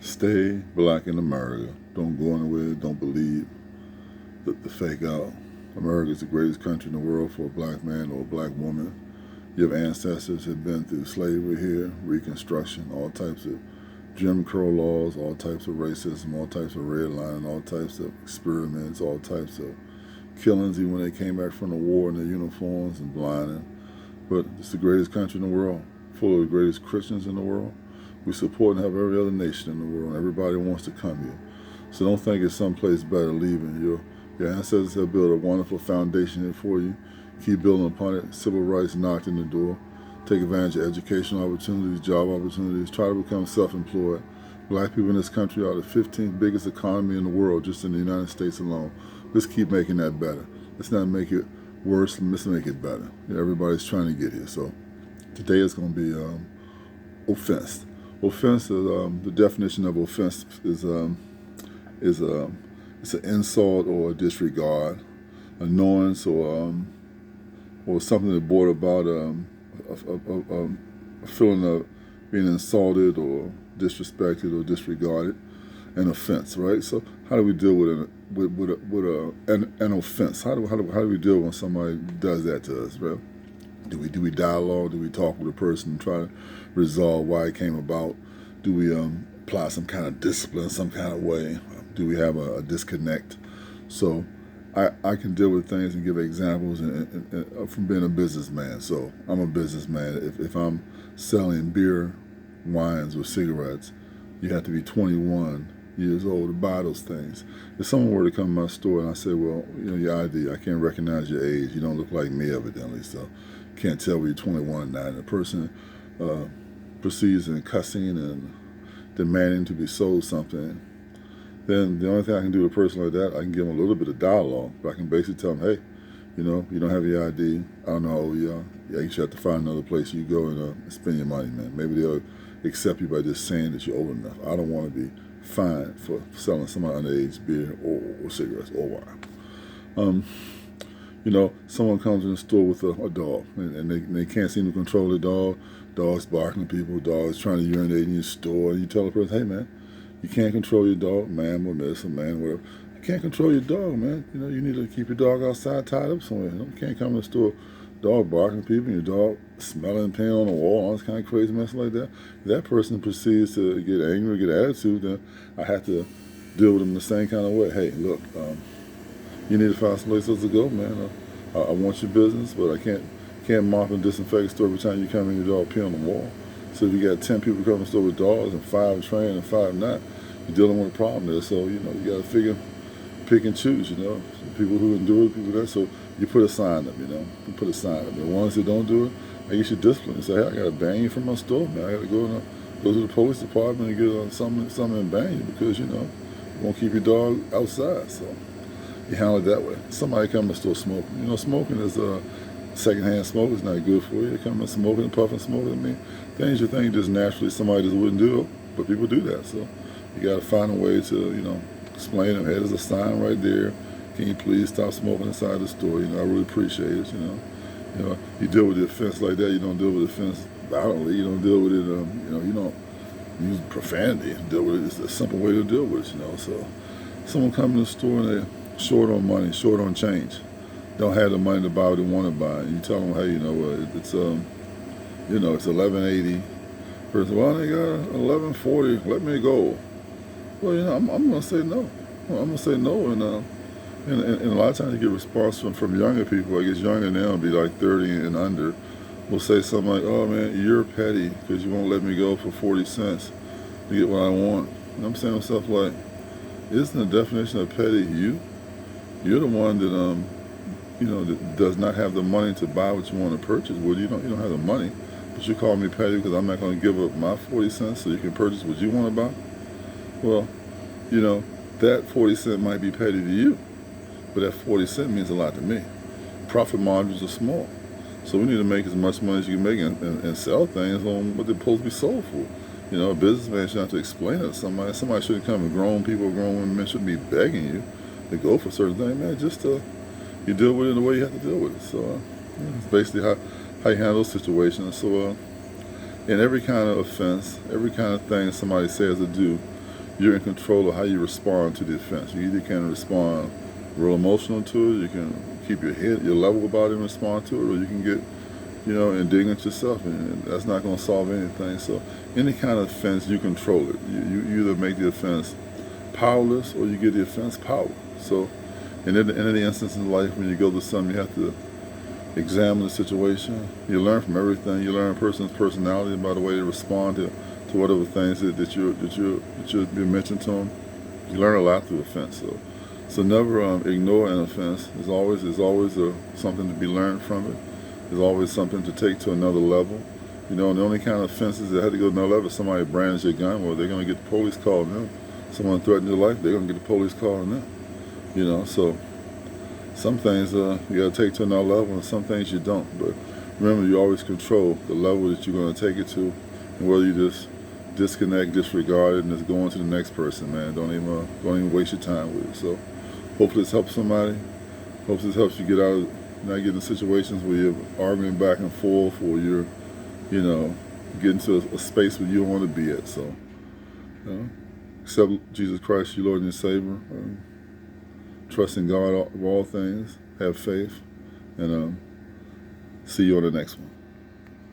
Stay black in America. Don't go anywhere. Don't believe the fake out. America is the greatest country in the world for a black man or a black woman. Your ancestors have been through slavery here, Reconstruction, all types of Jim Crow laws, all types of racism, all types of redlining, all types of experiments, all types of killings, even when they came back from the war in their uniforms and blinding. But it's the greatest country in the world, full of the greatest Christians in the world. We support and have every other nation in the world. Everybody wants to come here. So don't think it's someplace better leaving. Your ancestors have built a wonderful foundation here for you. Keep building upon it. Civil rights knocked in the door. Take advantage of educational opportunities, job opportunities. Try to become self-employed. Black people in this country are the 15th biggest economy in the world, just in the United States alone. Let's keep making that better. Let's not make it worse. Let's make it better. Everybody's trying to get here. So today is going to be offense. Offense is the definition of offense is it's an insult or a disregard, annoyance or something that brought about a feeling of being insulted or disrespected or disregarded, an offense, right? So how do we deal with an offense? How do we deal when somebody does that to us, bro? Do we dialogue? Do we talk with a person and try to resolve why it came about? Do we apply some kind of discipline, some kind of way? Do we have a disconnect? So I can deal with things and give examples from being a businessman. So I'm a businessman. If I'm selling beer, wines, or cigarettes, you have to be 21 years old to buy those things. If someone were to come to my store and I say, well, your ID, I can't recognize your age. You don't look like me, evidently, so can't tell whether you're 21 or not. And the person proceeds in cussing and demanding to be sold something, then the only thing I can do to a person like that, I can give them a little bit of dialogue. But I can basically tell them, hey, you don't have your ID. I don't know how old you are. Yeah, you should have to find another place you go and spend your money, man. Maybe they'll accept you by just saying that you're old enough. I don't want to be fined for selling somebody underage beer or cigarettes or wine. Someone comes in the store with a dog, and they can't seem to control the dog. Dog's barking at people, dog's trying to urinate in your store, and you tell the person, hey, man, you can't control your dog, ma'am or miss or man, whatever. You can't control your dog, man. You need to keep your dog outside tied up somewhere. You can't come in the store, dog barking at people, and your dog smelling and peeing on the wall, all this kind of crazy mess like that. If that person proceeds to get angry, get attitude, then I have to deal with them the same kind of way. Hey, look, you need to find someplace else to go, man. I want your business, but I can't mop and disinfect the store every time you come in, your dog pee on the wall. So if you got 10 people coming to the store with dogs and 5 trained and 5 not, you're dealing with a problem there. So, you got to pick and choose, people who can do it, people that. So you put a sign up, you put a sign up. The ones that don't do it, you should discipline and say, hey, I got to ban you from my store, man. I got to go to the police department and get something and ban you because, you won't keep your dog outside. So you handle it that way. Somebody come to the store smoking. Smoking is secondhand smoke is not good for you. They come and smoking and puffing smoking. I mean, things you think just naturally somebody just wouldn't do, but people do that. So you got to find a way to, explain them. Hey, there's a sign right there. Can you please stop smoking inside the store? I really appreciate it. You deal with the offense like that. You don't deal with the offense violently. You don't deal with it. You don't use profanity. You deal with it. It's a simple way to deal with it. So someone comes to the store and they're short on money, short on change. Don't have the money to buy what they want to buy. And you tell them, hey, it's it's 11.80. Person, well, they got 11.40. Let me go. Well, I'm gonna say no. I'm gonna say no, and a lot of times you get response from younger people. I guess younger now, be like 30 and under, will say something like, "Oh man, you're petty because you won't let me go for 40 cents to get what I want." And I'm saying to myself like, isn't the definition of petty you? You're the one that that does not have the money to buy what you want to purchase. Well, you don't have the money, but you call me petty because I'm not going to give up my 40 cents so you can purchase what you want to buy. Well, that 40 cent might be petty to you, but that 40 cent means a lot to me. Profit margins are small, so we need to make as much money as you can make and sell things on what they're supposed to be sold for. A businessman should have to explain it to somebody. Somebody shouldn't come and grown women shouldn't be begging you to go for certain things, man. Just you deal with it the way you have to deal with it. So it's basically how you handle those situations. So in every kind of offense, every kind of thing somebody says or do, you're in control of how you respond to the offense. You either can respond real emotional to it, you can keep your level about it and respond to it, or you can get, indignant yourself, and that's not going to solve anything. So any kind of offense, you control it. You either make the offense powerless or you give the offense power. So in any instance in life, when you go to something, you have to examine the situation. You learn from everything. You learn a person's personality by the way they respond to whatever things that you mentioned to them. You learn a lot through offense. So never ignore an offense. There's always something to be learned from it. There's always something to take to another level. And the only kind of offenses that have to go to another level, somebody brands your gun, well, they're going to get the police called on them. Someone threatens your life, they're going to get the police called on them. So some things you got to take to another level, and some things you don't. But remember, you always control the level that you're going to take it to, and whether you just disconnect, disregard it, and just go on to the next person, man. Don't even waste your time with it. So hopefully this helps somebody. Hopefully this helps you get out of not getting in situations where you're arguing back and forth, or you're, get into a space where you don't want to be at. So, accept Jesus Christ, your Lord and your Savior. Trust in God of all things. Have faith, and see you on the next one.